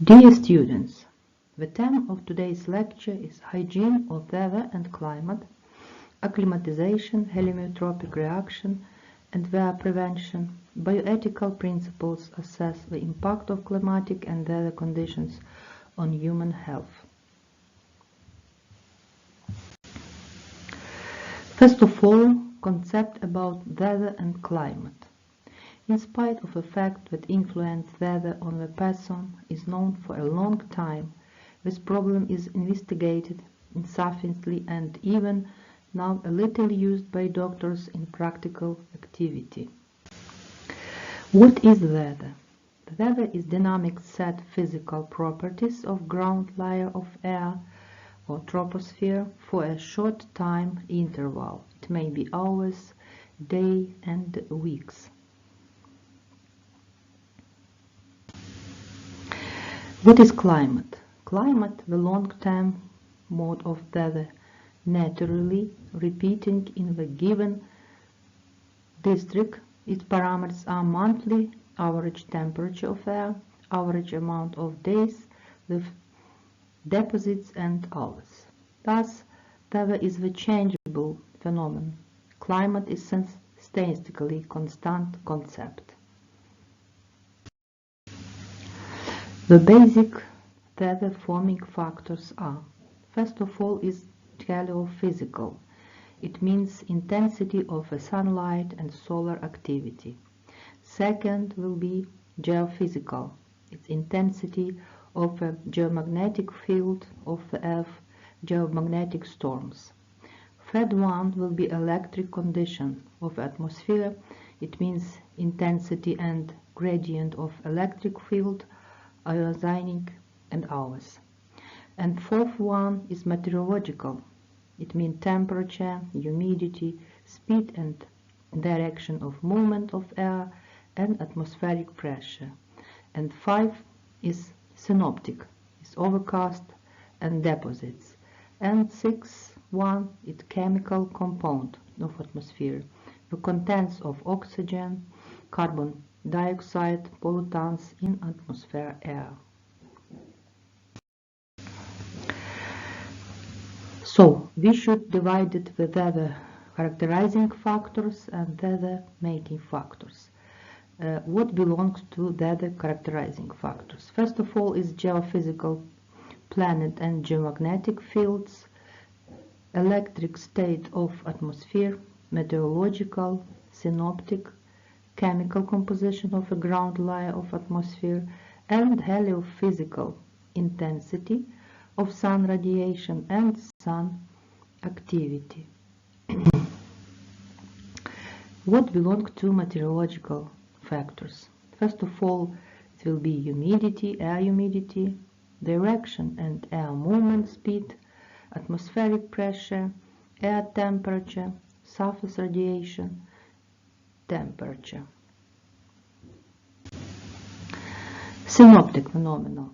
Dear students, the theme of today's lecture is hygiene of weather and climate, acclimatization, heliotropic reaction, and their prevention. Bioethical principles assess the impact of climatic and weather conditions on human health. First of all, concept about weather and climate. In spite of the fact that influence weather on the person is known for a long time, this problem is investigated insufficiently and even now a little used by doctors in practical activity. What is weather? The weather is dynamic set physical properties of ground layer of air or troposphere for a short time interval. It may be hours, days, and weeks. What is climate? Climate, the long-term mode of weather, naturally repeating in the given district. Its parameters are monthly average temperature of air, average amount of days with deposits and hours. Thus, weather is the changeable phenomenon. Climate is statistically constant concept. The basic weather-forming factors are, first of all, is heliophysical. It means intensity of the sunlight and solar activity. Second will be geophysical. Its intensity of a geomagnetic field of the Earth, geomagnetic storms. Third one will be electric condition of atmosphere. It means intensity and gradient of electric field, ionizing and hours. And fourth one is meteorological. It means temperature, humidity, speed and direction of movement of air and atmospheric pressure. And five is synoptic, is overcast and deposits. And one is chemical compound of atmosphere, the contents of oxygen, carbon dioxide, pollutants in atmosphere air. So, we should divide it the weather characterizing factors and weather making factors. What belongs to weather characterizing factors? First of all is geophysical, planet and geomagnetic fields, electric state of atmosphere, meteorological, synoptic, chemical composition of a ground layer of atmosphere, and heliophysical intensity of sun radiation and sun activity. What belongs to meteorological factors? First of all, it will be humidity, air humidity, direction and air movement speed, atmospheric pressure, air temperature, surface radiation, temperature. Synoptic phenomena.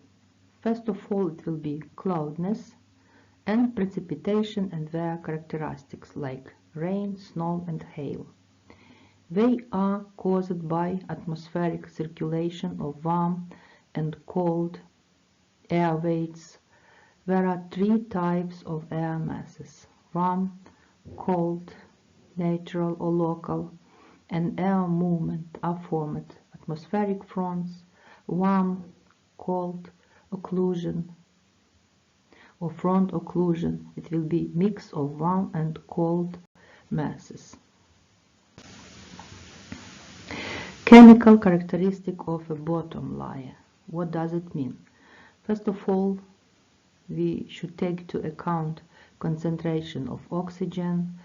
First of all, it will be cloudiness and precipitation and their characteristics like rain, snow and hail. They are caused by atmospheric circulation of warm and cold air weights. There are three types of air masses: warm, cold, natural or local, and air movement are formed atmospheric fronts, warm, cold, occlusion or front occlusion. It will be mix of warm and cold masses. Chemical characteristic of a bottom layer. What does it mean? First of all, we should take into account concentration of oxygen,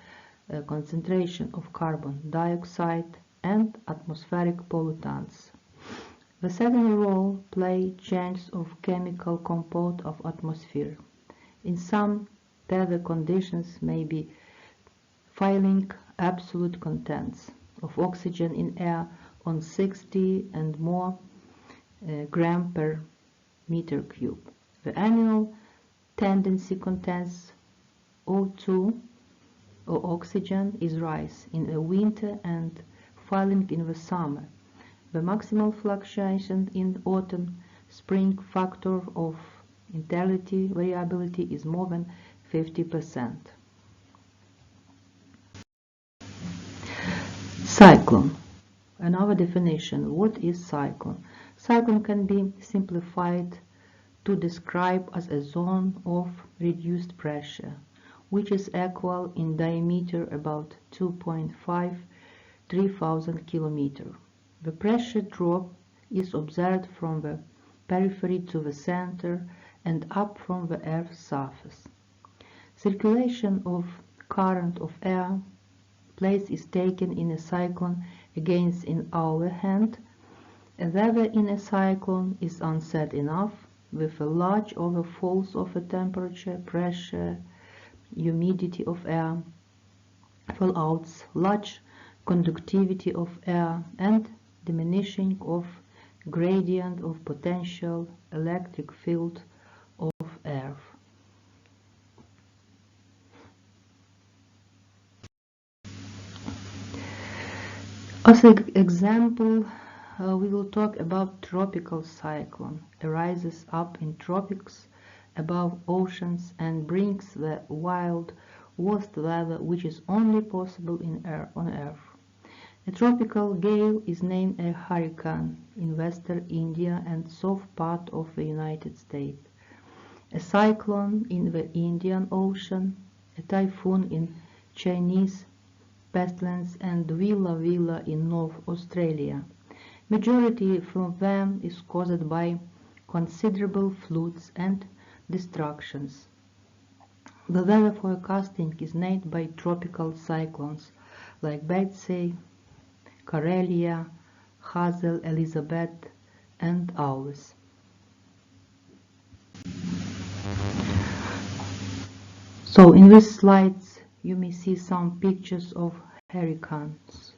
concentration of carbon dioxide and atmospheric pollutants. The second role play changes of chemical compound of atmosphere. In some weather conditions may be filling absolute contents of oxygen in air on 60 and more gram per meter cube. The annual tendency contents O2 or oxygen is rise in the winter and falling in the summer. The maximal fluctuation in autumn spring factor of intensity variability is more than 50%. Cyclone. Another definition. What is cyclone? Cyclone can be simplified to describe as a zone of reduced pressure, which is equal in diameter about 2.5–3,000 km. The pressure drop is observed from the periphery to the center and up from the Earth's surface. Circulation of current of air place is taken in a cyclone against in our hand. A weather in a cyclone is unset enough with a large overfalls of a temperature, pressure, humidity of air, fallouts, large conductivity of air, and diminishing of gradient of potential electric field of Earth. As an example, we will talk about tropical cyclone. Arises up in tropics above oceans and brings the wild, worst weather which is only possible on Earth. A tropical gale is named a hurricane in western India and south part of the United States, a cyclone in the Indian Ocean, a typhoon in Chinese pestilence, and Willa Willa in North Australia. Majority from them is caused by considerable floods and destructions. The weather forecasting is made by tropical cyclones like Betsy, Karelia, Hazel, Elizabeth, and ours. So in these slides you may see some pictures of hurricanes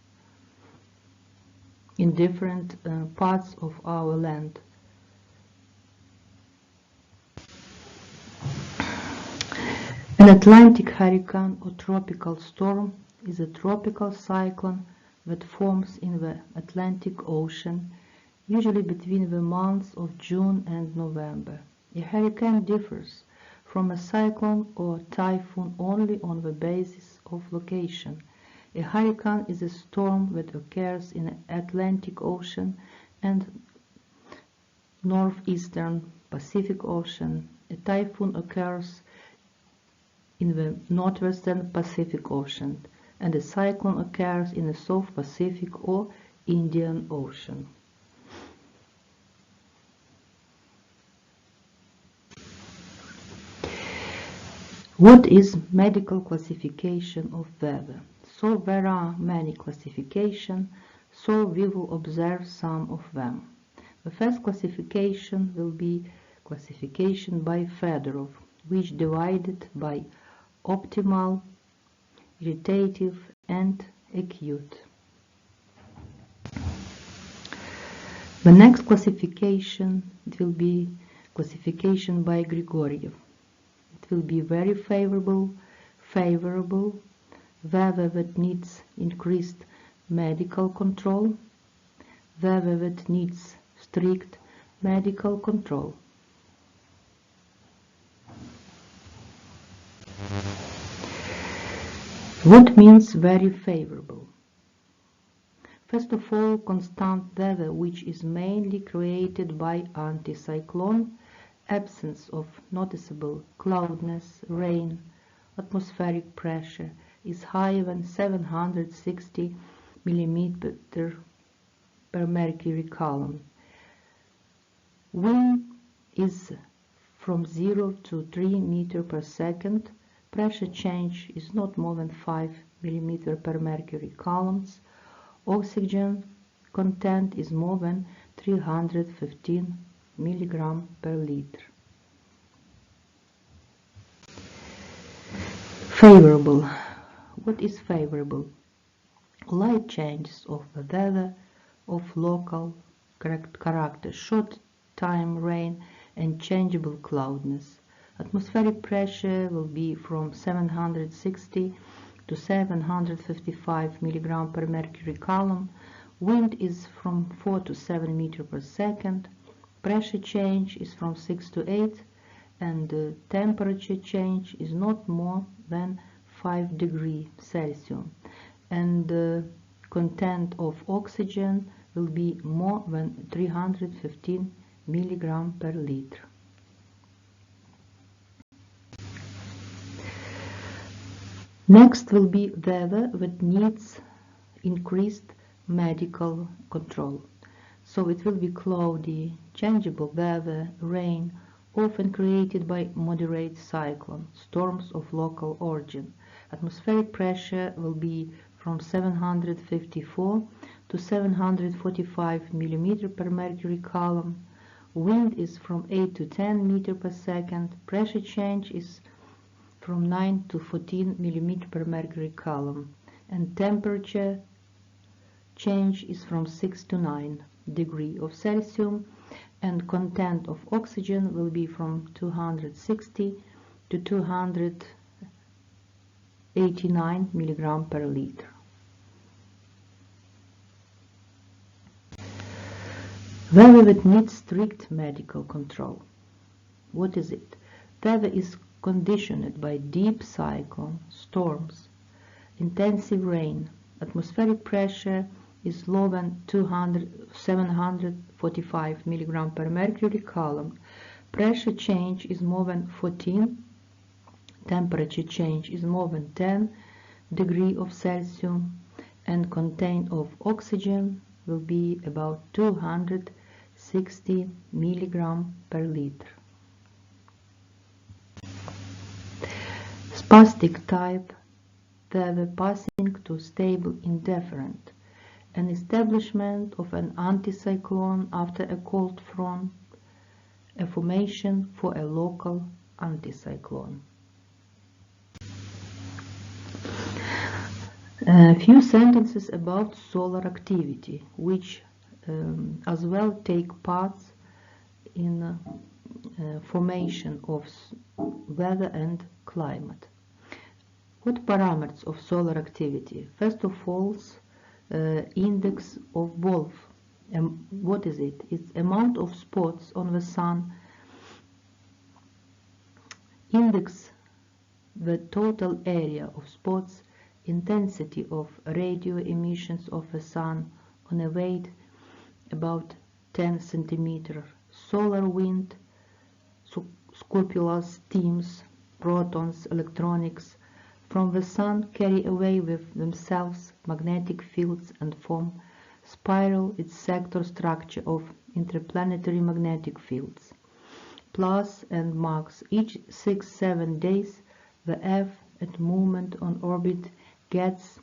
in different parts of our land. An Atlantic hurricane or tropical storm is a tropical cyclone that forms in the Atlantic Ocean, usually between the months of June and November. A hurricane differs from a cyclone or typhoon only on the basis of location. A hurricane is a storm that occurs in the Atlantic Ocean and northeastern Pacific Ocean. A typhoon occurs in the northwestern Pacific Ocean, and a cyclone occurs in the South Pacific or Indian Ocean. What is medical classification of weather? So there are many classifications, so we will observe some of them. The first classification will be classification by Fedorov, which divided by optimal, irritative, and acute. The next classification will be classification by Grigoriev. It will be very favorable, weather that needs increased medical control, weather that needs strict medical control. What means very favorable? First of all, constant weather, which is mainly created by anticyclone, absence of noticeable cloudiness, rain, atmospheric pressure is higher than 760 mm per mercury column. Wind is from 0 to 3 meters per second. Pressure change is not more than 5 mm per mercury columns. Oxygen content is more than 315 mg per liter. Favorable. What is favorable? Light changes of the weather of local character, short time rain and changeable cloudiness. Atmospheric pressure will be from 760 to 755 mg per mercury column. Wind is from 4 to 7 meters per second. Pressure change is from 6 to 8, and the temperature change is not more than 5 degrees Celsius, and the content of oxygen will be more than 315 milligram per liter. Next will be weather that needs increased medical control. So it will be cloudy, changeable weather, rain, often created by moderate cyclone, storms of local origin. Atmospheric pressure will be from 754 to 745 millimeter per mercury column. Wind is from 8 to 10 meter per second. Pressure change is from 9 to 14 millimeter per mercury column, and temperature change is from 6 to 9 degrees of Celsius, and content of oxygen will be from 260 to 289 milligram per liter. Weather that needs strict medical control. What is it? Weather is conditioned by deep cyclone, storms, intensive rain. Atmospheric pressure is lower than 745 milligram per mercury column. Pressure change is more than 14. Temperature change is more than 10 degrees of Celsius, and content of oxygen will be about 260 milligram per liter. Spastic type weather passing to stable indifferent. An establishment of an anticyclone after a cold front, a formation for a local anticyclone. A few sentences about solar activity, which as well take part in formation of weather and climate. What parameters of solar activity? First of all, index of Wolf. What is it? It's amount of spots on the sun. Index the total area of spots, intensity of radio emissions of the sun on a weight about 10 centimeters. Solar wind, scrupulous steams, protons, electronics from the sun carry away with themselves magnetic fields and form spiral its sector structure of interplanetary magnetic fields. Plus and max each 6-7 days the Earth at movement on orbit gets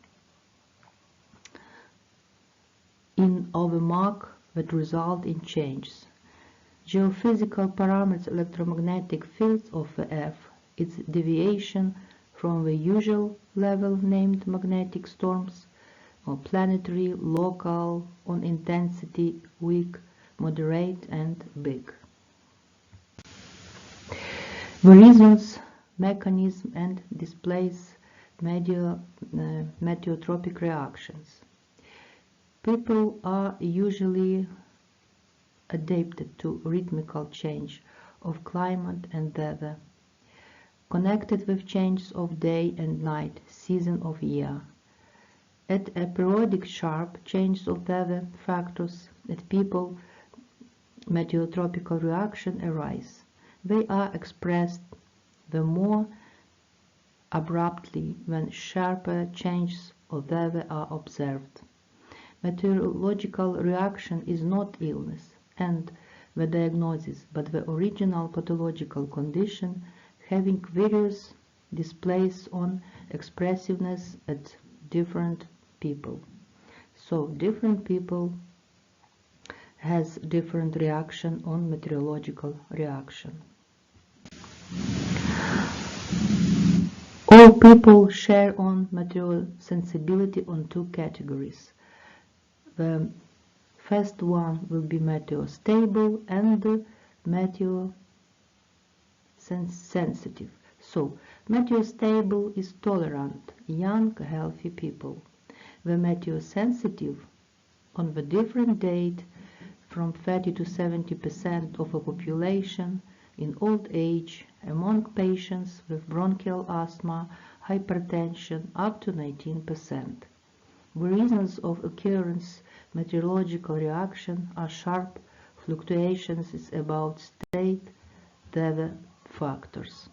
in of a mark that result in changes. Geophysical parameters electromagnetic fields of the Earth, its deviation from the usual level named magnetic storms, or planetary, local, on intensity, weak, moderate, and big. The reasons, mechanism, and displays meteotropic reactions. People are usually adapted to rhythmical change of climate and weather, connected with changes of day and night, season of year. At a periodic sharp changes of weather factors at people, meteotropical reaction arise. They are expressed the more abruptly when sharper changes of weather are observed. Meteorological reaction is not illness and the diagnosis, but the original pathological condition having various displays on expressiveness at different people. So different people has different reaction on meteorological reaction. All people share on meteor sensibility on two categories. The first one will be meteor stable and meteor sensitive. So, meteor stable is tolerant, young, healthy people. The meteor sensitive on the different date from 30 to 70% of a population in old age, among patients with bronchial asthma, hypertension up to 19%. The reasons of occurrence meteorological reaction are sharp fluctuations about state weather factors.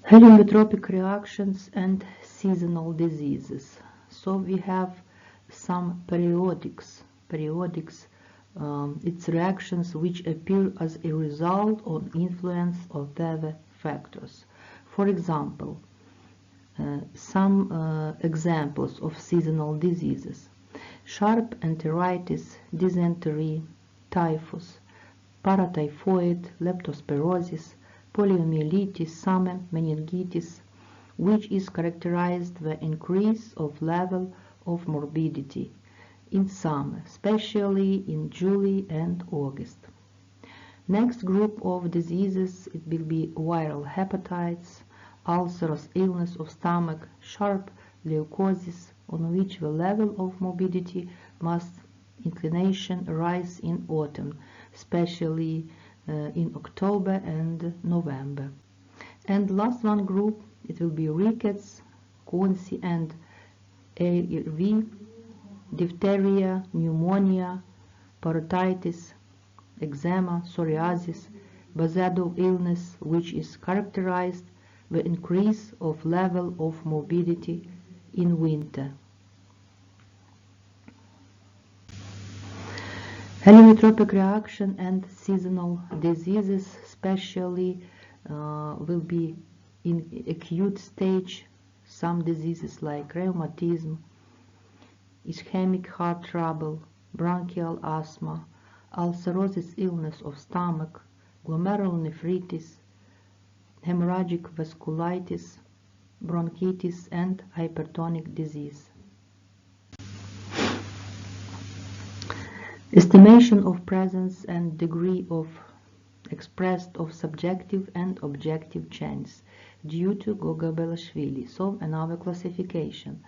Heliotropic reactions and seasonal diseases. So we have some periodics. It's reactions which appear as a result or influence of weather factors. For example, some examples of seasonal diseases: sharp enteritis, dysentery, typhus, paratyphoid, leptospirosis, poliomyelitis, summer meningitis, which is characterized by increase of level of morbidity in summer, especially in July and August. Next group of diseases, it will be viral hepatitis, ulcerous illness of stomach, sharp leukosis, on which the level of morbidity must inclination rise in autumn, especially in October and November. And last one group, it will be rickets, quinsy and ARV, diphtheria, pneumonia, parotitis, eczema, psoriasis, Basedow illness, which is characterized by increase of level of morbidity in winter. Heliotropic reaction and seasonal diseases especially will be in acute stage. Some diseases like rheumatism, ischemic heart trouble, bronchial asthma, ulcerosis illness of stomach, glomerulonephritis, hemorrhagic vasculitis, bronchitis and hypertonic disease. Estimation of presence and degree of expressed of subjective and objective change due to Gogol-Belashvili. So another classification.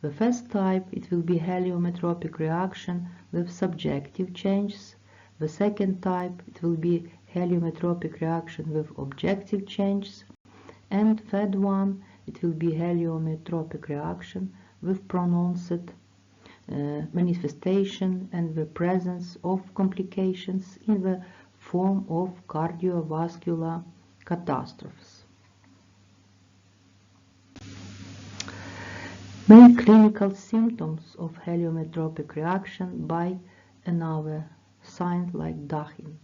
The first type, it will be heliometropic reaction with subjective changes. The second type, it will be heliometropic reaction with objective changes. And third one, it will be heliometropic reaction with pronounced manifestation and the presence of complications in the form of cardiovascular catastrophes. Main clinical symptoms of heliometropic reaction by another sign like Dachin.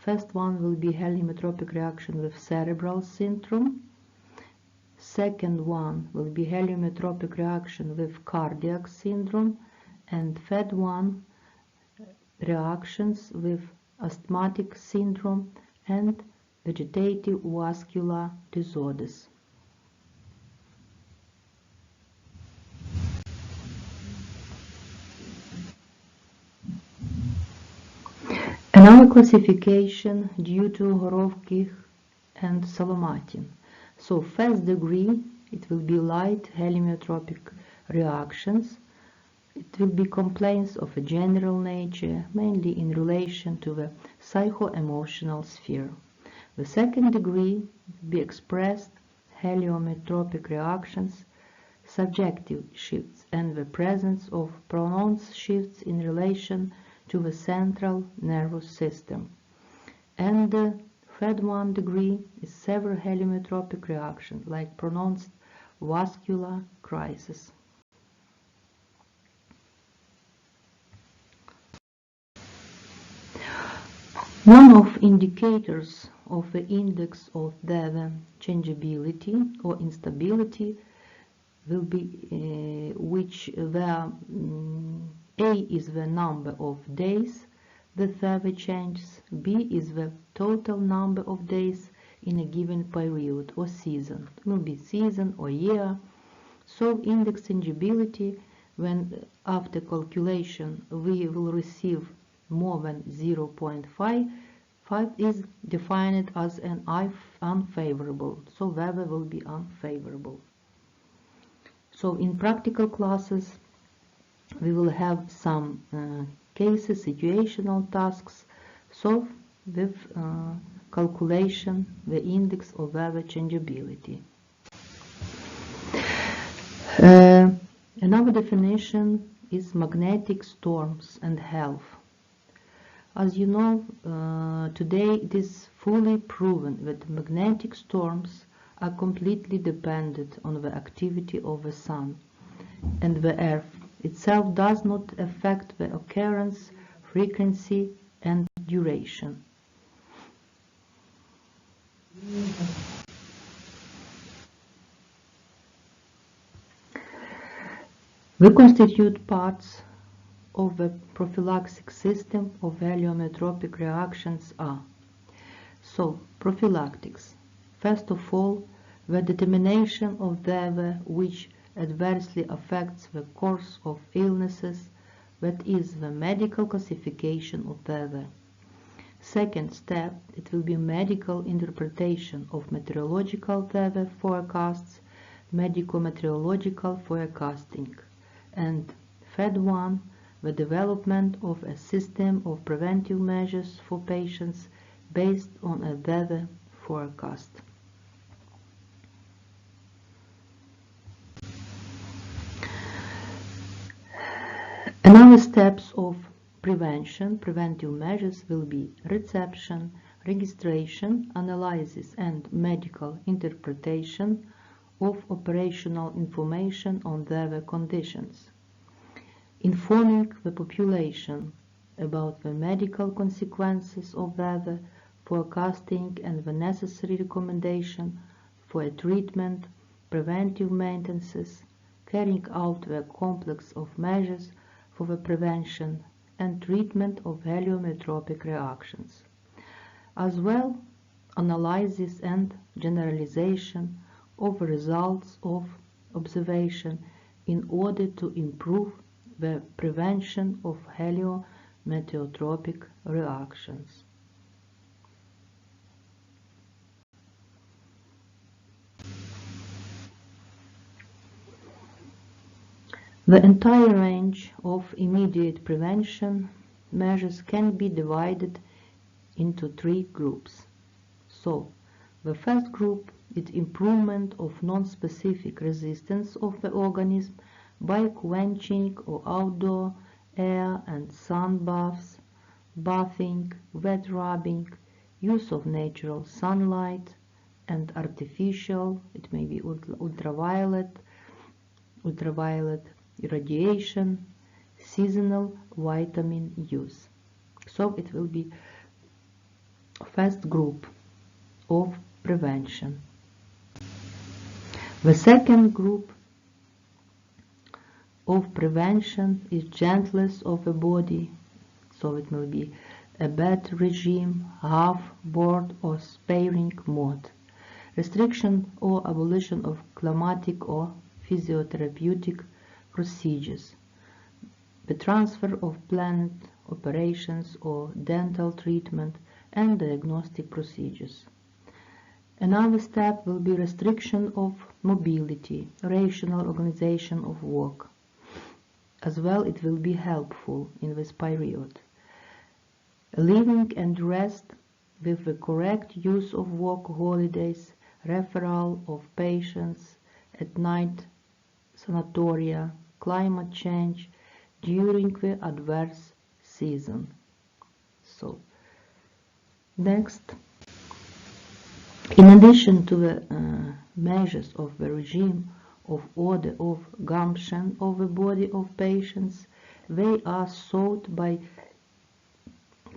First one will be heliometropic reaction with cerebral syndrome. Second one will be heliometropic reaction with cardiac syndrome. And third one, reactions with asthmatic syndrome and vegetative vascular disorders. Another classification due to Horovkih and Solomatin. So first degree, it will be light heliometropic reactions. It will be complaints of a general nature, mainly in relation to the psycho-emotional sphere. The second degree will be expressed heliometropic reactions, subjective shifts, and the presence of pronounced shifts in relation to the central nervous system. And the third one degree is severe heliometropic reaction, like pronounced vascular crisis. One of indicators of the index of the changeability or instability will be which the A is the number of days the weather changes, B is the total number of days in a given period or season. It will be season or year. So index changeability, when after calculation we will receive more than 0.5, is defined as an unfavorable. So weather will be unfavorable. So in practical classes, we will have some cases, situational tasks, solve with calculation the index of weather changeability. Another definition is magnetic storms and health. As you know, today it is fully proven that magnetic storms are completely dependent on the activity of the Sun, and the Earth itself does not affect the occurrence, frequency, and duration. We constitute parts of the prophylactic system of heliometropic reactions are. So, prophylactics. First of all, the determination of weather which adversely affects the course of illnesses, that is, the medical classification of weather. Second step, it will be medical interpretation of meteorological weather forecasts, medico-meteorological forecasting. And third one, the development of a system of preventive measures for patients based on a weather forecast. Another steps of preventive measures will be reception, registration, analysis and medical interpretation of operational information on weather conditions. Informing the population about the medical consequences of weather forecasting and the necessary recommendation for a treatment, preventive maintenance, carrying out the complex of measures for the prevention and treatment of heliometropic reactions. As well, analysis and generalization of results of observation in order to improve the prevention of heliometeotropic reactions. The entire range of immediate prevention measures can be divided into three groups. So, the first group is improvement of non-specific resistance of the organism by quenching or outdoor air and sun baths, bathing, wet rubbing, use of natural sunlight and artificial, it may be ultraviolet irradiation, seasonal vitamin use. So it will be first group of prevention. The second group of prevention is gentleness of the body, so it will be a bed regime, half-board or sparing mode, restriction or abolition of climatic or physiotherapeutic procedures, the transfer of planned operations or dental treatment and diagnostic procedures. Another step will be restriction of mobility, rational organization of work. As well, it will be helpful in this period. Living and rest with the correct use of work holidays, referral of patients at night, sanatoria, climate change during the adverse season. So, next, in addition to the measures of the regime of order of gumption of the body of patients, they are sought by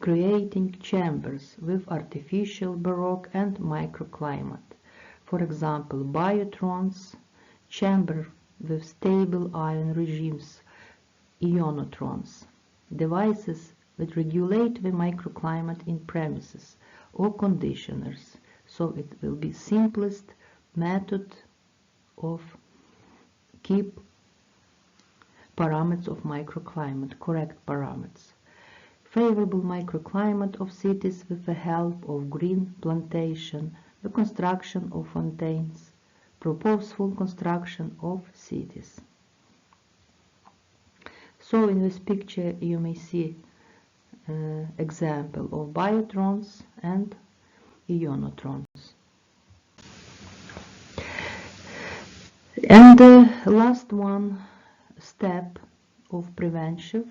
creating chambers with artificial baroque and microclimate. For example, biotrons, chamber with stable ion regimes, ionotrons, devices that regulate the microclimate in premises, or conditioners. So it will be simplest method of keep parameters of microclimate, correct parameters. Favorable microclimate of cities with the help of green plantation, the construction of fountains, purposeful construction of cities. So in this picture you may see example of biotrons and ionotrons. And the last one step of preventive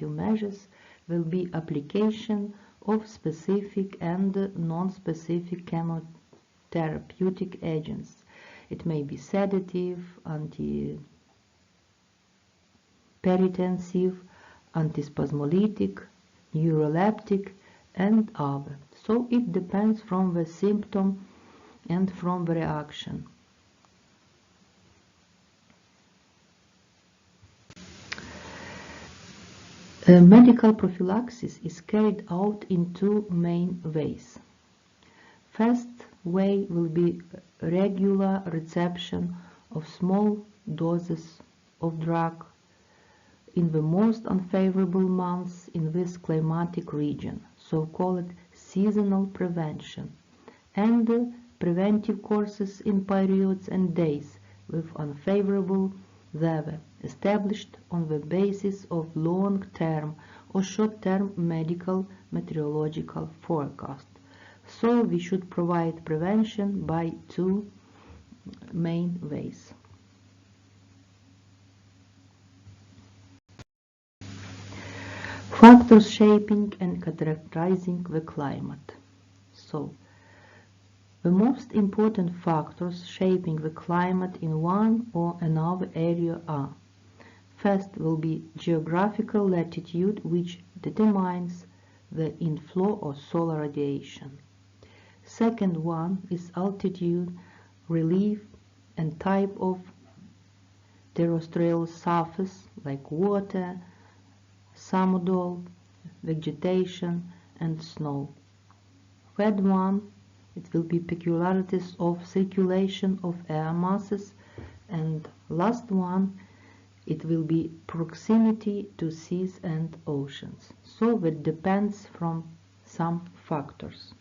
measures will be application of specific and non-specific chemotherapeutic agents. It may be sedative, antihypertensive, antispasmolytic, neuroleptic, and other. So it depends from the symptom and from the reaction. Medical prophylaxis is carried out in two main ways. First way will be regular reception of small doses of drug in the most unfavorable months in this climatic region, so-called seasonal prevention, and preventive courses in periods and days with unfavorable weather, established on the basis of long-term or short-term medical meteorological forecast. So we should provide prevention by two main ways. Factors shaping and characterizing the climate. So, the most important factors shaping the climate in one or another area are: first will be geographical latitude, which determines the inflow of solar radiation. Second one is altitude, relief, and type of terrestrial surface like water, samodal, vegetation, and snow. Third one, it will be peculiarities of circulation of air masses, and last one, it will be proximity to seas and oceans. So that depends from some factors.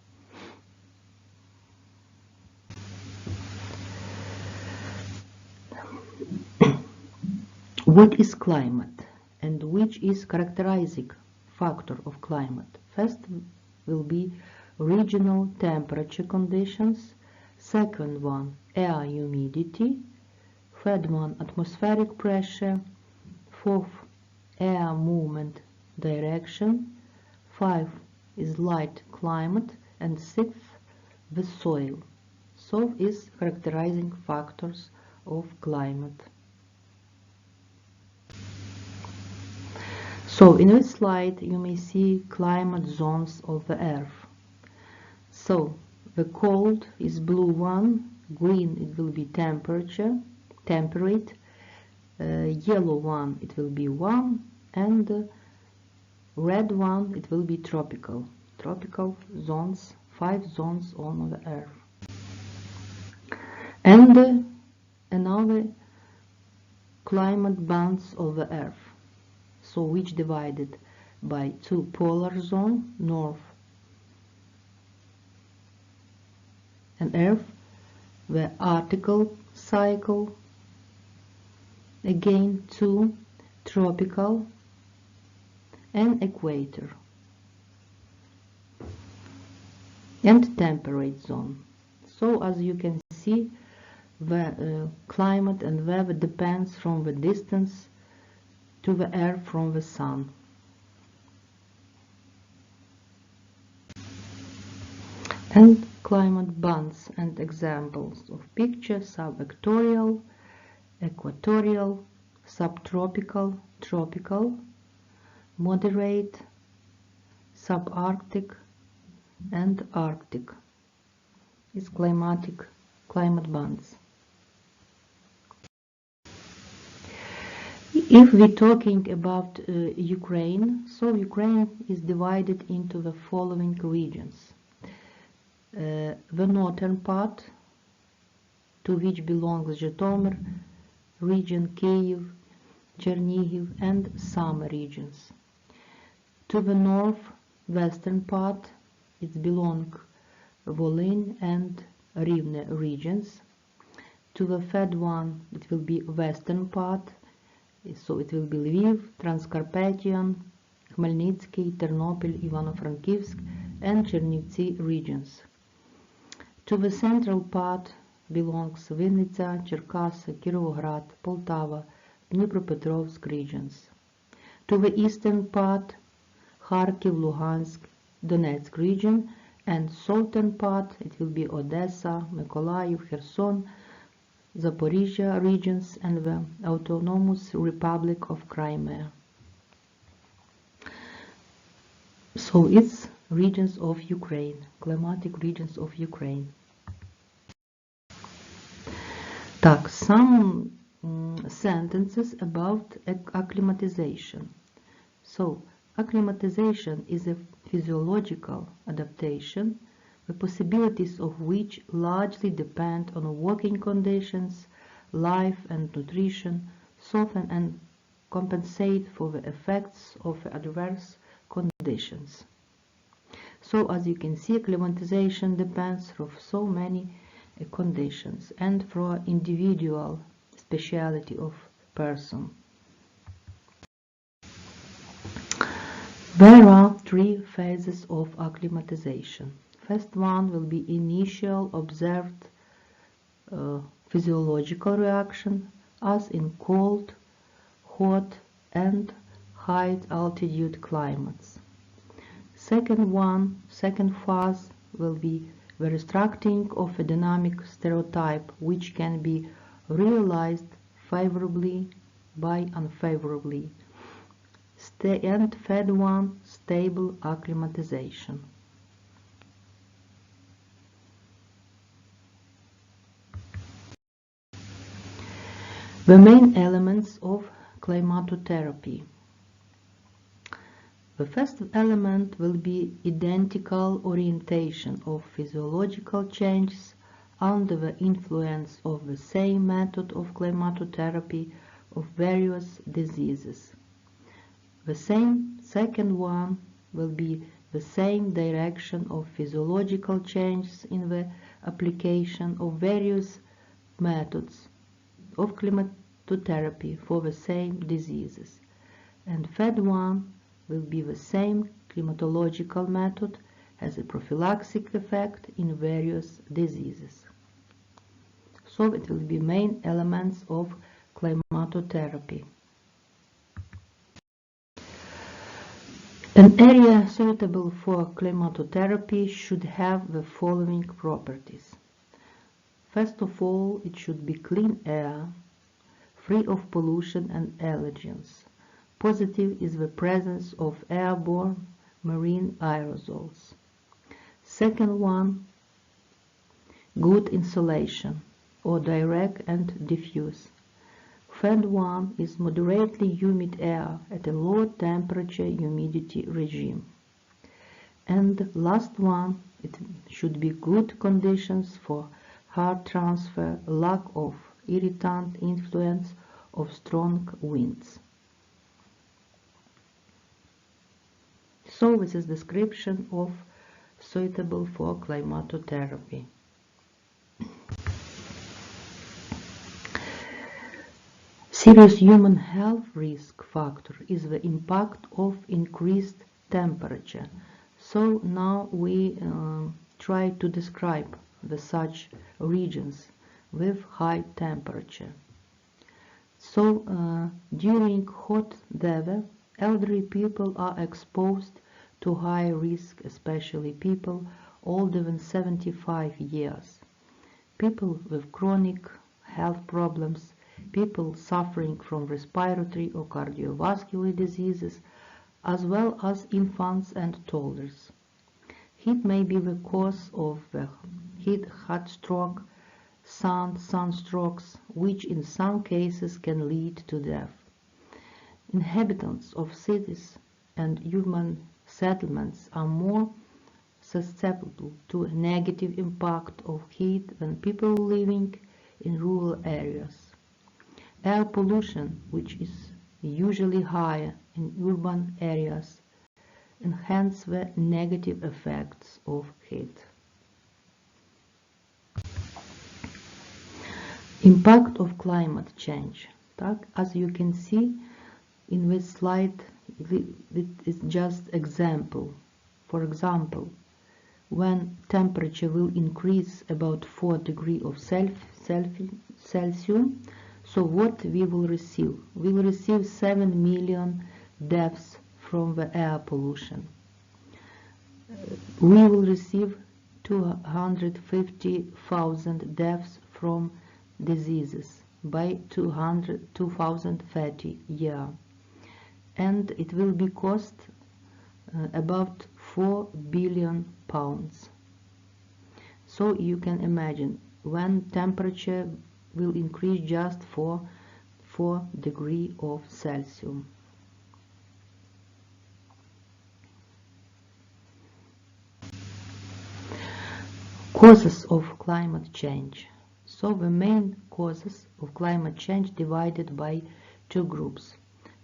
What is climate and which is characterizing factor of climate? First will be regional temperature conditions. Second one, air humidity. Third one, atmospheric pressure. Fourth, air movement direction. 5 is light climate. And 6, the soil. So is characterizing factors of climate. So in this slide you may see climate zones of the Earth. So the cold is blue one, green it will be temperate, yellow one it will be warm, and red one it will be tropical. Tropical zones, 5 zones on the Earth. And another climate bands of the Earth. So which divided by 2 polar zones, north and Earth, the Arctic cycle, again 2 tropical and equator, and temperate zone. So as you can see, the climate and weather depends from the distance to the Earth from the Sun. And climate bands and examples of pictures: sub-equatorial, equatorial, subtropical, tropical, moderate, subarctic, and Arctic is climate bands. If we're talking about Ukraine, so Ukraine is divided into the following regions. The northern part, to which belongs Zhytomyr region, Kyiv, Chernihiv, and Sumy regions. To the northwestern part, it belongs Volyn and Rivne regions. To the third one, it will be western part, so it will be Lviv, Transcarpathian, Khmelnytsky, Ternopil, Ivano-Frankivsk and Chernivtsi regions. To the central part belongs Vinnytsia, Cherkasy, Kirovograd, Poltava, Dnipropetrovsk regions. To the eastern part, Kharkiv, Luhansk, Donetsk region, and southern part it will be Odessa, Mykolaiv, Kherson, Zaporizhia regions and the Autonomous Republic of Crimea. So it's regions of Ukraine, climatic regions of Ukraine. Так, some sentences about acclimatization. So, acclimatization is a physiological adaptation, the possibilities of which largely depend on working conditions, life and nutrition, soften and compensate for the effects of adverse conditions. So, as you can see, acclimatization depends on so many conditions and for individual speciality of person. There are three phases of acclimatization. First one will be initial observed physiological reaction as in cold, hot and high altitude climates. Second phase will be the restructuring of a dynamic stereotype which can be realized favorably by unfavorably. And third one, stable acclimatization. The main elements of climatotherapy. The first element will be identical orientation of physiological changes under the influence of the same method of climatotherapy of various diseases. The second one will be the same direction of physiological changes in the application of various methods of climatotherapy for the same diseases. And third one will be the same climatological method has a prophylactic effect in various diseases. So it will be main elements of climatotherapy. An area suitable for climatotherapy should have the following properties. First of all, it should be clean air, free of pollution and allergens. Positive is the presence of airborne marine aerosols. Second one, good insulation, or direct and diffuse. Third one is moderately humid air at a low temperature humidity regime. And last one, it should be good conditions for heat transfer, lack of irritant influence of strong winds. So this is description of suitable for climatotherapy. Serious human health risk factor is the impact of increased temperature. So now we try to describe the such regions with high temperature. So during hot weather, elderly people are exposed to high risk, especially people older than 75 years. People with chronic health problems, people suffering from respiratory or cardiovascular diseases, as well as infants and toddlers. Heat may be the cause of heat stroke, sunstrokes, which in some cases can lead to death. Inhabitants of cities and urban settlements are more susceptible to a negative impact of heat than people living in rural areas. Air pollution, which is usually higher in urban areas, enhance the negative effects of heat. Impact of climate change. As you can see in this slide, it is just example. For example, when temperature will increase about 4 degrees of Celsius, so what we will receive? We will receive 7 million deaths from the air pollution. We will receive 250,000 deaths from diseases by 2030 year, and it will be cost about 4 billion pounds. So you can imagine when temperature will increase just for 4 degrees of Celsius. Causes of climate change. So the main causes of climate change divided by two groups.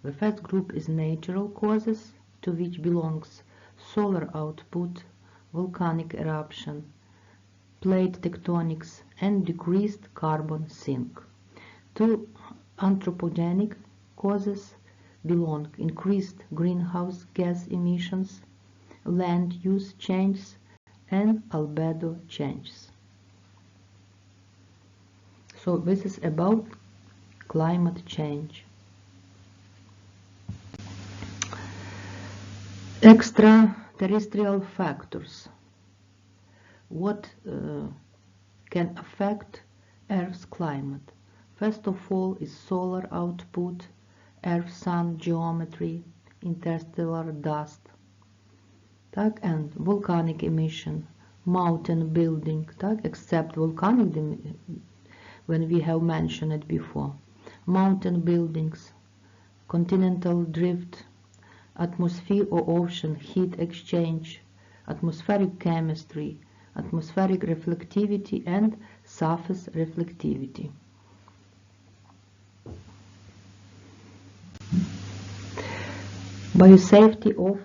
The first group is natural causes, to which belongs solar output, volcanic eruption, plate tectonics, and decreased carbon sink. To anthropogenic causes belong increased greenhouse gas emissions, land use changes, and albedo changes. So this is about climate change. Extraterrestrial factors. What can affect Earth's climate? First of all is solar output, Earth-Sun geometry, interstellar dust, and volcanic emission, mountain building, except volcanic when we have mentioned it before, mountain buildings, continental drift, atmosphere or ocean heat exchange, atmospheric chemistry, atmospheric reflectivity, and surface reflectivity. Biosafety of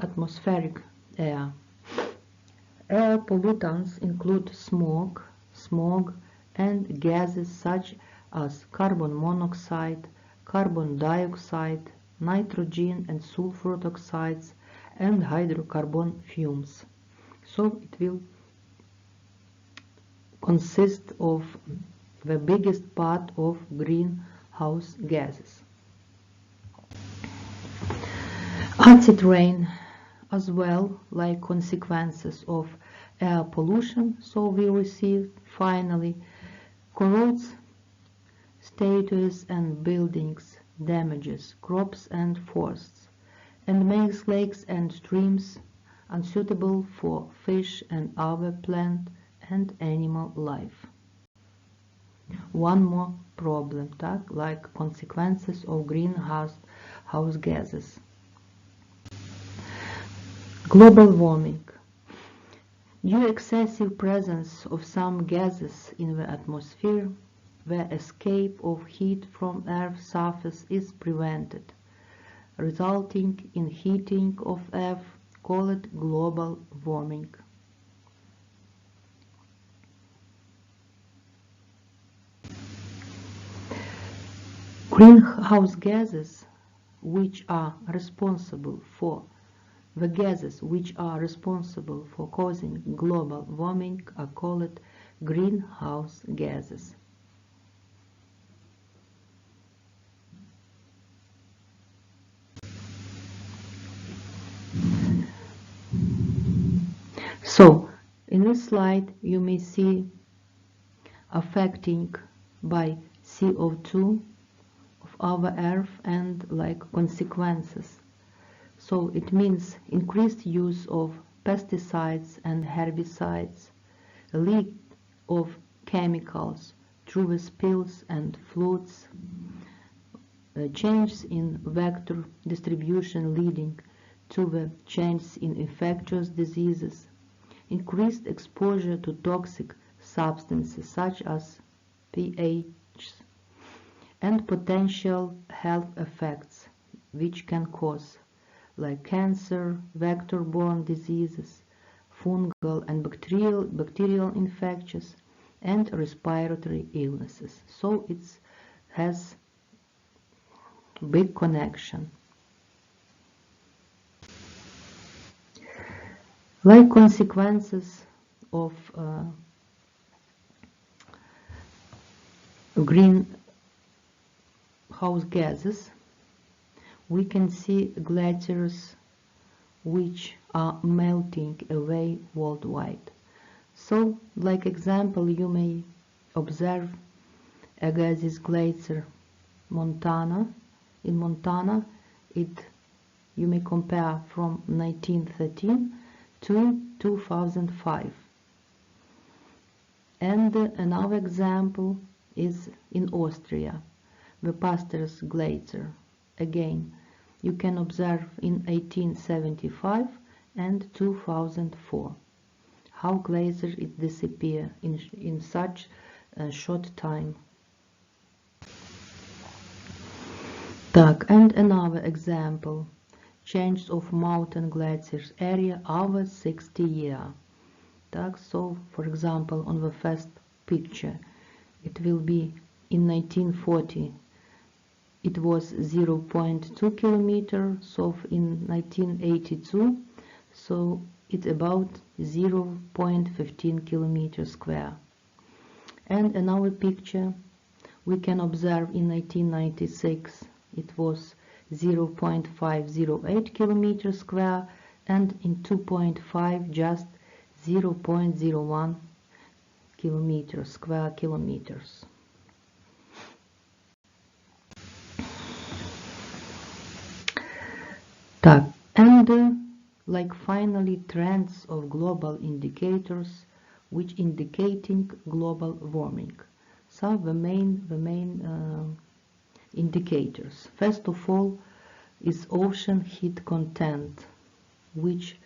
atmospheric air. Air pollutants include smoke, smog, and gases such as carbon monoxide, carbon dioxide, nitrogen and sulfur oxides, and hydrocarbon fumes. So it will consist of the biggest part of greenhouse gases. Acid rain as well, like consequences of air pollution, so we receive finally corrodes statues and buildings, damages crops and forests, and makes lakes and streams unsuitable for fish and other plant and animal life. One more problem, like consequences of greenhouse gases. Global warming. Due to excessive presence of some gases in the atmosphere, the escape of heat from Earth's surface is prevented, resulting in heating of Earth, called global warming. Greenhouse gases, which are responsible for causing global warming, are called greenhouse gases. So, in this slide you may see affecting by CO2 of our Earth and like consequences. So it means increased use of pesticides and herbicides, leak of chemicals through the spills and floods, changes in vector distribution leading to the changes in infectious diseases, increased exposure to toxic substances such as PHs, and potential health effects which can cause like cancer, vector-borne diseases, fungal and bacterial infections, and respiratory illnesses. So it has big connection. Like consequences of greenhouse gases, we can see glaciers which are melting away worldwide. So, like example, you may observe Agassiz Glacier, Montana. In Montana, you may compare from 1913 to 2005. And another example is in Austria, the Pasters Glacier. Again, you can observe in 1875 and 2004 how glaciers disappear in such a short time. And another example, change of mountain glaciers area over 60 years. So, for example, on the first picture, it will be in 1940 it was 0.2 kilometer, so in 1982, so it's about 0.15 kilometers square. And another picture we can observe in 1996, it was 0.508 kilometers square, and in 2.5 just 0.01 square kilometers. And like finally trends of global indicators which indicating global warming. So the main indicators. First of all is ocean heat content, which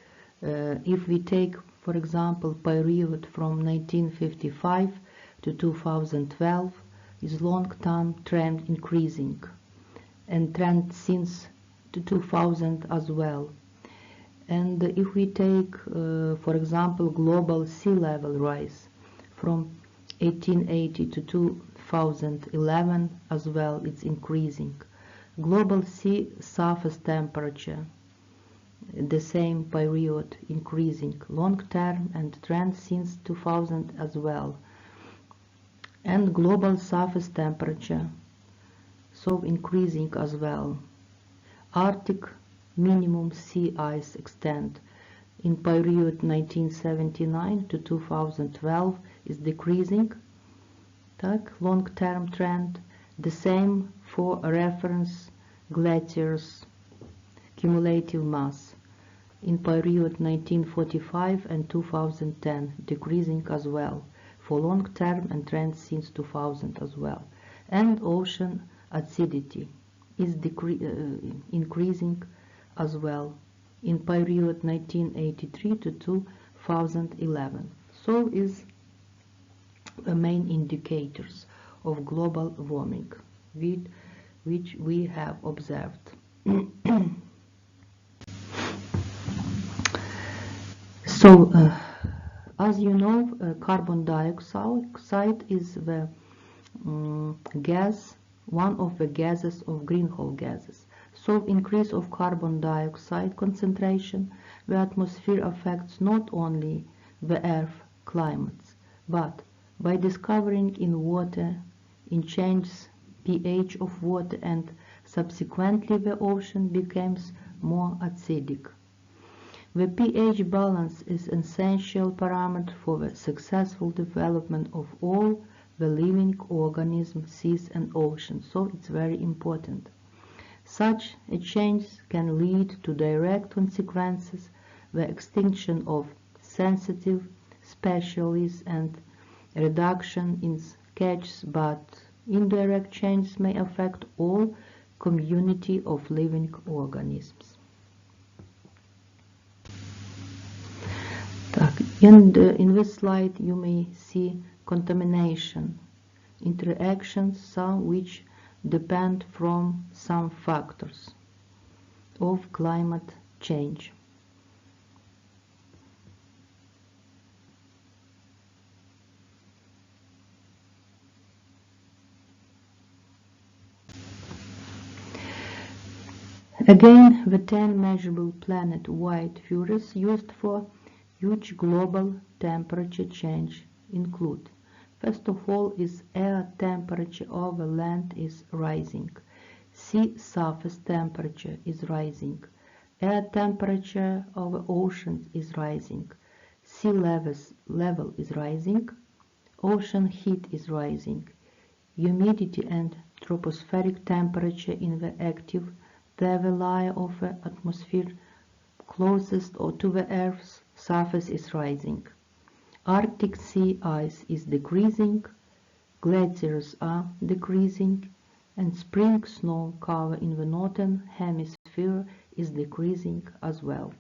if we take, for example, period from 1955 to 2012, is long-term trend increasing, and trend since 2000 as well. And if we take, for example, global sea level rise from 1880 to 2011 as well, it's increasing. Global sea surface temperature, the same period, increasing long term and trend since 2000 as well. And global surface temperature, so increasing as well. Arctic minimum sea ice extent in period 1979 to 2012 is decreasing. Long-term trend. The same for reference glaciers cumulative mass in period 1945 and 2010, decreasing as well for long-term and trend since 2000 as well. And ocean acidity is increasing as well in period 1983 to 2011. So is the main indicators of global warming which we have observed. So, as you know, carbon dioxide is the gas, one of the gases of greenhouse gases. So, increase of carbon dioxide concentration, the atmosphere affects not only the Earth climates, but by discovering in water, in changes pH of water, and subsequently the ocean becomes more acidic. The pH balance is an essential parameter for the successful development of all the living organisms, seas and oceans, so it's very important. Such a change can lead to direct consequences, the extinction of sensitive species and reduction in catches, but indirect changes may affect all community of living organisms. And in this slide you may see contamination, interactions, some which depend from some factors of climate change. Again, the 10 measurable planet-wide figures used for huge global temperature change include: first of all is air temperature over land is rising, sea surface temperature is rising, air temperature over oceans is rising, sea level is rising, ocean heat is rising, humidity and tropospheric temperature in the active the layer of the atmosphere closest to the Earth's surface is rising. Arctic sea ice is decreasing, glaciers are decreasing, and spring snow cover in the northern hemisphere is decreasing as well.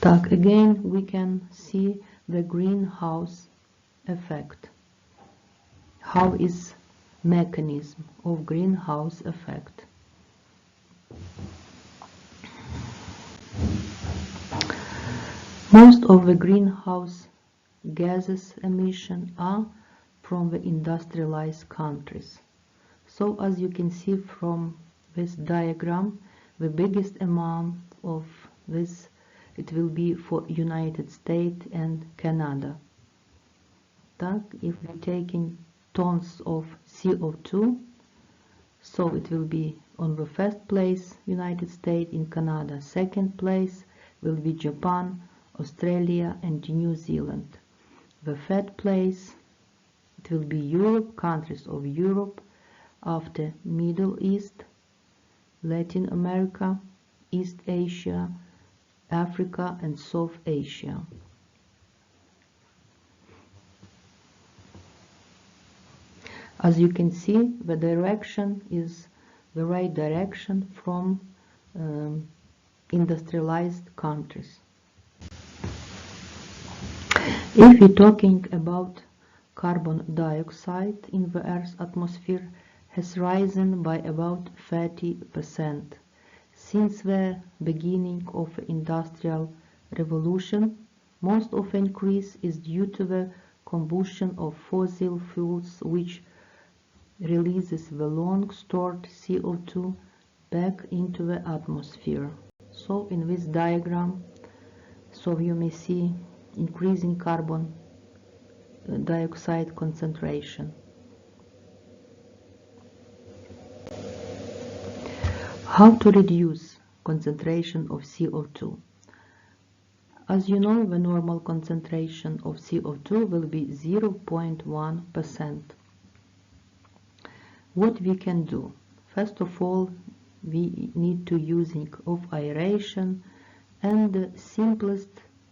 Again, we can see the greenhouse effect. How is mechanism of greenhouse effect? Most of the greenhouse gases emission are from the industrialized countries. So as you can see from this diagram, the biggest amount of this it will be for United States and Canada. If we're taking tons of CO2, so it will be on the first place United States, in Canada second place will be Japan, Australia and New Zealand. The third place it will be Europe, countries of Europe, after Middle East, Latin America, East Asia, Africa and South Asia. As you can see, the direction is the right direction from industrialized countries. If we're talking about carbon dioxide in the Earth's atmosphere has risen by about 30% since the beginning of the Industrial Revolution. Most of the increase is due to the combustion of fossil fuels, which releases the long stored CO2 back into the atmosphere. So in this diagram, so you may see increasing carbon dioxide concentration. How to reduce concentration of CO2? As you know, the normal concentration of CO2 will be 0.1%. What we can do? First of all, we need to using of aeration, and the simplest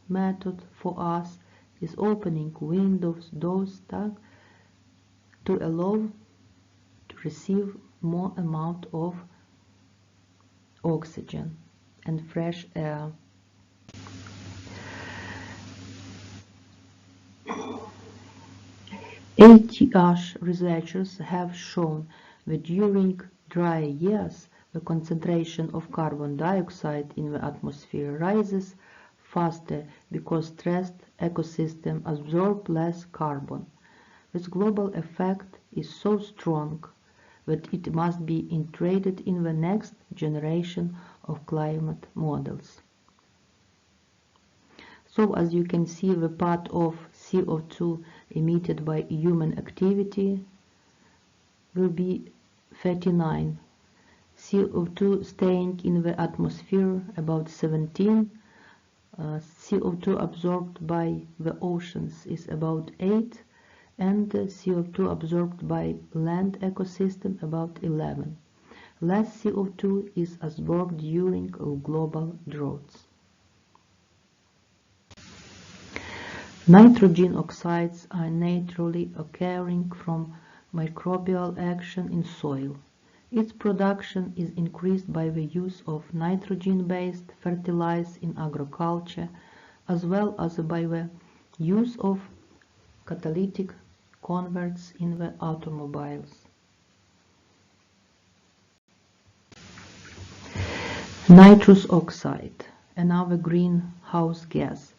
method for us is opening windows, doors, to allow to receive more amount of oxygen and fresh air. ATH researchers have shown that during dry years the concentration of carbon dioxide in the atmosphere rises faster because stressed ecosystems absorb less carbon. This global effect is so strong that it must be integrated in the next generation of climate models. So as you can see, the part of CO2 emitted by human activity will be 39. CO2 staying in the atmosphere about 17. CO2 absorbed by the oceans is about 8. And CO2 absorbed by land ecosystem about 11. Less CO2 is absorbed during global droughts. Nitrogen oxides are naturally occurring from microbial action in soil. Its production is increased by the use of nitrogen-based fertilizers in agriculture, as well as by the use of catalytic converts in the automobiles. Nitrous oxide, another greenhouse gas.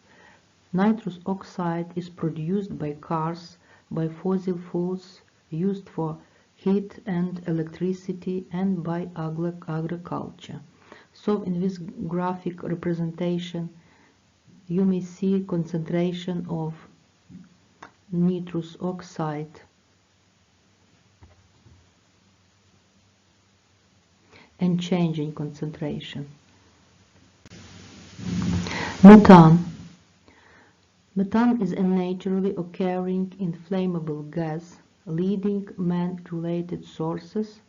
Nitrous oxide is produced by cars, by fossil fuels, used for heat and electricity and by agriculture. So in this graphic representation you may see concentration of nitrous oxide and changing concentration. Methane. Methane is a naturally occurring inflammable gas. Leading man-related sources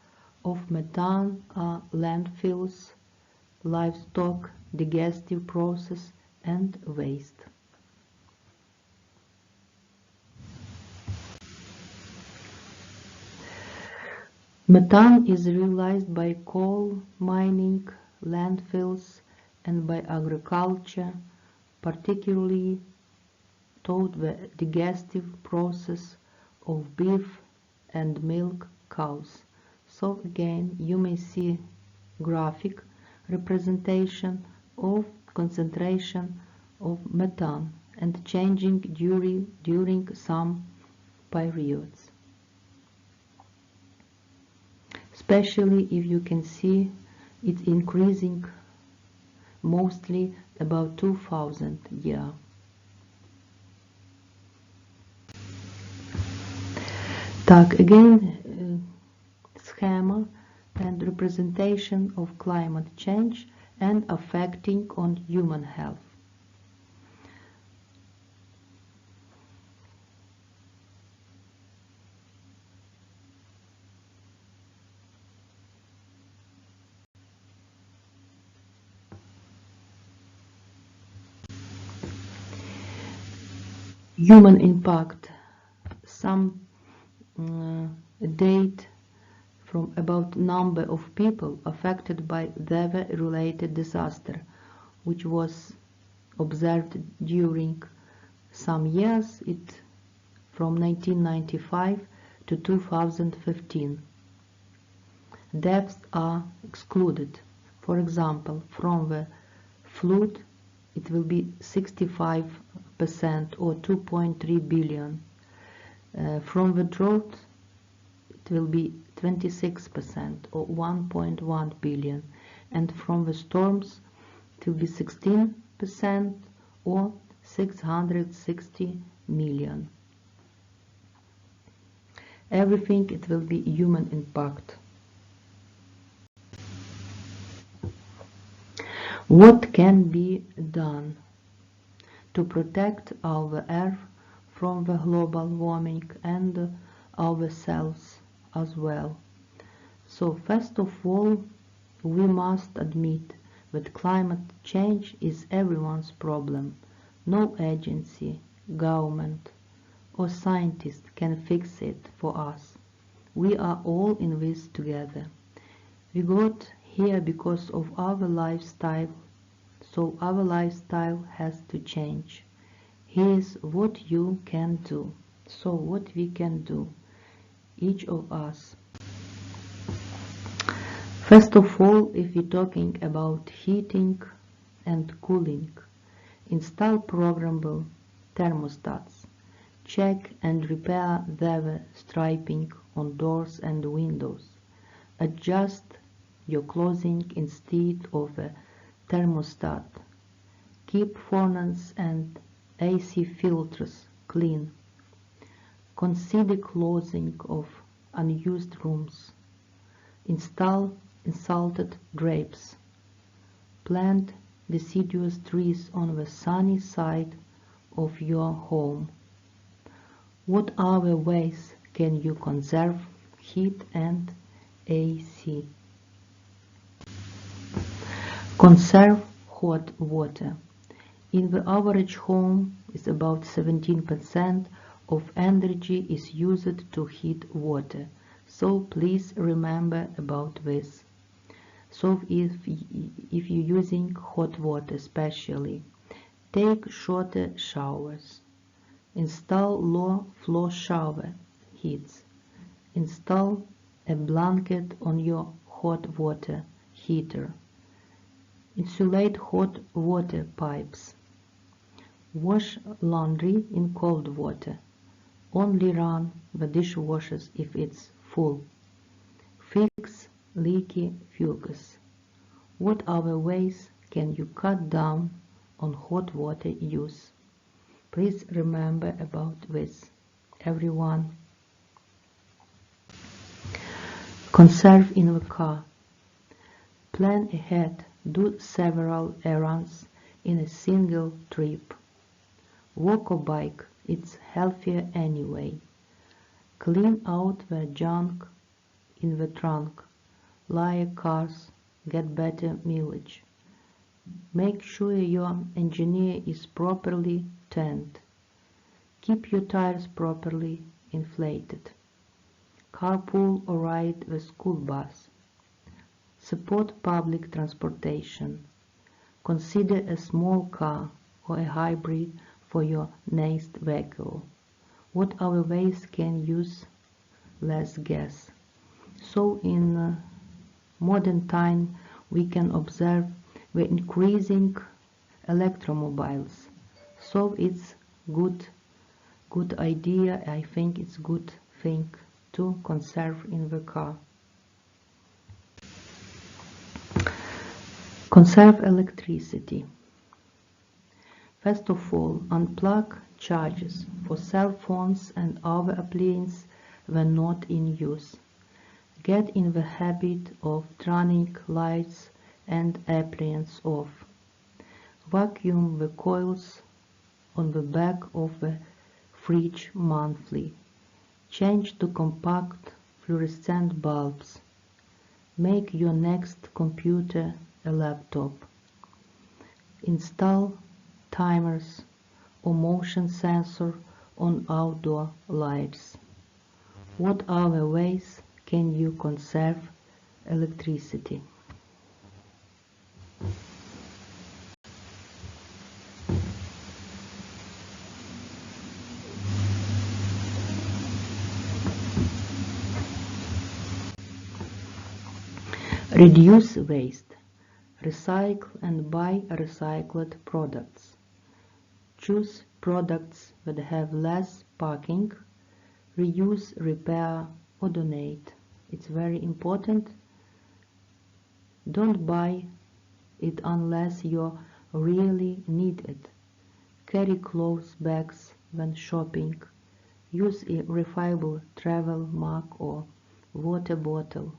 of methane are landfills, livestock, digestive process, and waste. Methane is realized by coal mining, landfills, and by agriculture, particularly through the digestive process of beef and milk cows. So again, you may see graphic representation of concentration of methane and changing during some periods. Especially if you can see it increasing mostly about 2000 year. Так, again, schema and representation of climate change and affecting on human health. Human impact. Some date from about number of people affected by weather-related disaster, which was observed during some years, from 1995 to 2015. Deaths are excluded. For example, from the flood, it will be 65% or 2.3 billion. From the drought, it will be 26% or 1.1 billion. And from the storms, it will be 16% or 660 million. Everything, it will be human impact. What can be done to protect our Earth from the global warming and ourselves as well? So first of all, we must admit that climate change is everyone's problem. No agency, government, or scientist can fix it for us. We are all in this together. We got here because of our lifestyle, so our lifestyle has to change. Here's what you can do. So what we can do, each of us. First of all, if we're talking about heating and cooling, install programmable thermostats. Check and repair their striping on doors and windows. Adjust your clothing instead of a thermostat. Keep furnace and AC filters clean. Consider closing of unused rooms. Install insulted drapes. Plant deciduous trees on the sunny side of your home. What other ways can you conserve heat and AC? Conserve hot water. In the average home, is about 17% of energy is used to heat water. So please remember about this. So if you're using hot water especially, take shorter showers. Install low flow shower heads. Install a blanket on your hot water heater. Insulate hot water pipes. Wash laundry in cold water. Only run the dishwashers if it's full. Fix leaky fuses. What other ways can you cut down on hot water use? Please remember about this, everyone. Conserve in the car. Plan ahead. Do several errands in a single trip. Walk or bike, it's healthier anyway. Clean out the junk in the trunk. Liar cars get better mileage. Make sure your engineer is properly tanned. Keep your tires properly inflated. Carpool or ride the school bus. Support public transportation. Consider a small car or a hybrid for your next vehicle. What other ways can use less gas? So in modern time we can observe the increasing electromobiles. So it's good idea, I think it's good thing to conserve in the car. Conserve electricity. First of all, unplug chargers for cell phones and other appliances when not in use. Get in the habit of turning lights and appliances off. Vacuum the coils on the back of the fridge monthly. Change to compact fluorescent bulbs. Make your next computer a laptop. Install timers or motion sensor on outdoor lights. What other ways can you conserve electricity? Reduce waste. Recycle and buy recycled products. Choose products that have less packing. Reuse, repair or donate. It's very important. Don't buy it unless you really need it. Carry clothes bags when shopping. Use a refillable travel mug or water bottle.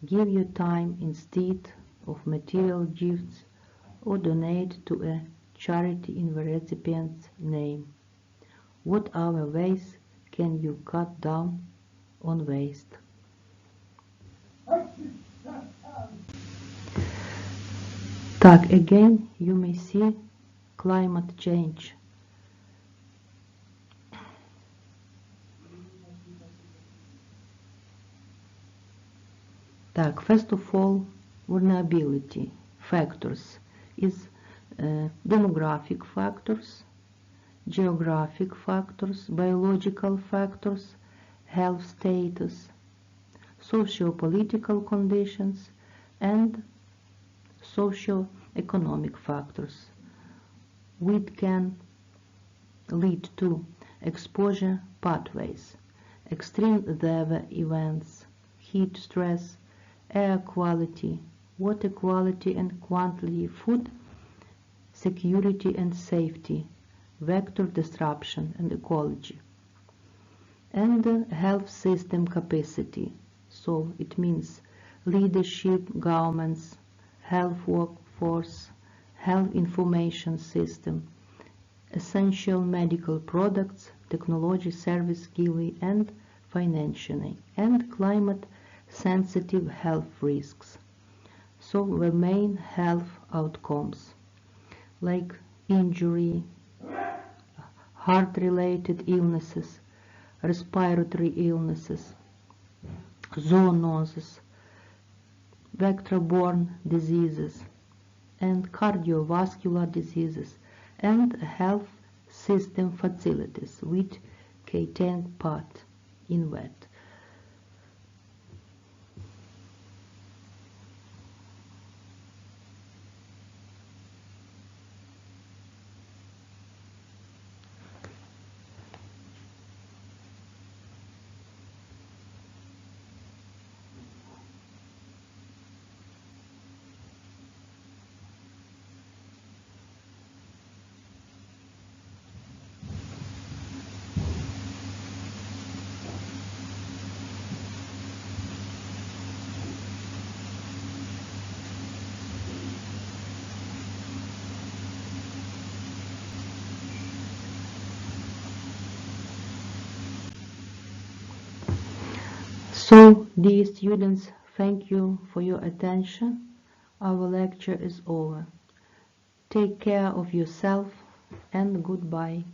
Give your time instead of material gifts or donate to a charity in the recipient's name. What other ways can you cut down on waste? Так, again you may see climate change. Так, first of all, vulnerability factors is demographic factors, geographic factors, biological factors, health status, socio-political conditions, and socio-economic factors, which can lead to exposure pathways, extreme weather events, heat stress, air quality, water quality and quantity, food security and safety, vector disruption and ecology, and health system capacity. So it means leadership, governments, health workforce, health information system, essential medical products, technology service given and financing, and climate sensitive health risks. So the main health outcomes like injury, heart-related illnesses, respiratory illnesses, zoonosis, vector-borne diseases, and cardiovascular diseases, and health system facilities which can take part in that. So, dear students, thank you for your attention. Our lecture is over. Take care of yourself and goodbye.